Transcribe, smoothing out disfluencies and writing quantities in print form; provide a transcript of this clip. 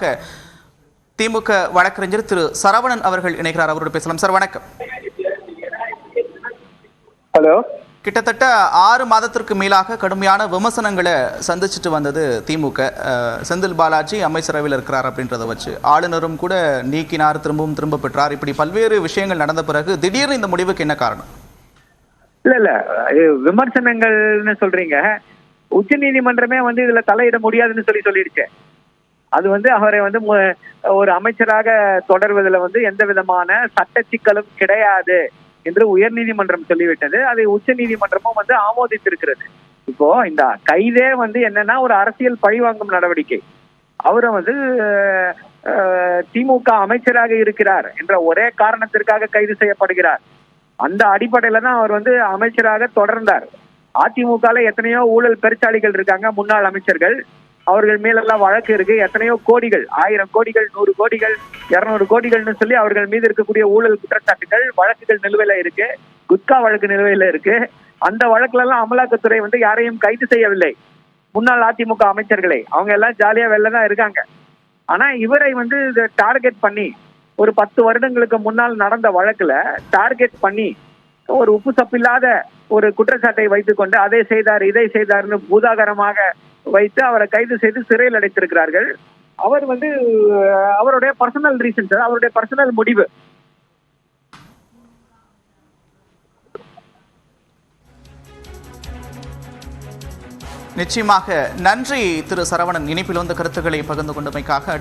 நேரடியாக திமுக வழக்கறிஞர் திரு சரவணன் அவர்கள் இணைகிறார். அவரோடு பேசலாம். சார் வணக்கம். ஹலோ. கிட்டத்தட்ட 6 மாதத்திற்கு மேலாக கடுமையான விமர்சனங்களை சந்திச்சுட்டு வந்தது திமுக. செந்தில் பாலாஜி அமைச்சரவையில் இருக்கிறார் அப்படின்றத வச்சு ஆளுநரும் கூட நீக்கினார், திரும்ப பெற்றார். இப்படி பல்வேறு விஷயங்கள் நடந்த பிறகு திடீர்னு இந்த முடிவுக்கு என்ன காரணம்? இல்ல விமர்சனங்கள்னு சொல்றீங்க. உச்ச நீதிமன்றமே இதுல தலையிட முடியாதுன்னு சொல்லிடுச்சு. அது அவரை ஒரு அமைச்சராக தொடர்வதில் எந்த விதமான சட்ட சிக்கலும் கிடையாது என்று உயர் நீதிமன்றம் சொல்லிவிட்டது. அதை உச்ச நீதிமன்றமும் ஆமோதித்திருக்கிறது. இப்போ இந்த கைதே என்னன்னா ஒரு அரசியல் பழிவாங்கும் நடவடிக்கை. அவரை திமுக அமைச்சராக இருக்கிறார் என்ற ஒரே காரணத்திற்காக கைது செய்யப்படுகிறார். அந்த அடிப்படையில தான் அவர் அமைச்சராக தொடர்ந்தார். அதிமுகல எத்தனையோ ஊழல் பெருச்சாளிகள் இருக்காங்க, முன்னாள் அமைச்சர்கள். அவர்கள் மேலெல்லாம் வழக்கு இருக்கு. எத்தனையோ கோடிகள், 1000 கோடிகள், 100 கோடிகள், 200 கோடிகள்னு சொல்லி அவர்கள் மீது இருக்கக்கூடிய ஊழல் குற்றச்சாட்டுகள், வழக்குகள் நிலுவையில இருக்கு. குட்கா வழக்கு நிலுவையில இருக்கு. அந்த வழக்குல எல்லாம் அமலாக்கத்துறை யாரையும் கைது செய்யவில்லை. முன்னாள் அதிமுக அமைச்சர்களை அவங்க எல்லாம் ஜாலியா வெளில தான் இருக்காங்க. ஆனா இவரை டார்கெட் பண்ணி ஒரு 10 வருடங்களுக்கு முன்னால் நடந்த வழக்குல டார்கெட் பண்ணி ஒரு உப்பு சப்பில்லாத ஒரு குற்றச்சாட்டை வைத்துக் கொண்டு அதை செய்தார் இதை செய்தார்னு பூதாகரமாக வைத்து அவரை கைது செய்து சிறையில் அடைத்திருக்கிறார்கள். அவர் அவருடைய பர்சனல் ரீசன்ஸ், அவருடைய பர்சனல் முடிவு. நிச்சயமாக நன்றி திரு சரவணன், இணைப்பில் வந்த கருத்துக்களை பகிர்ந்து கொண்டமைக்காக.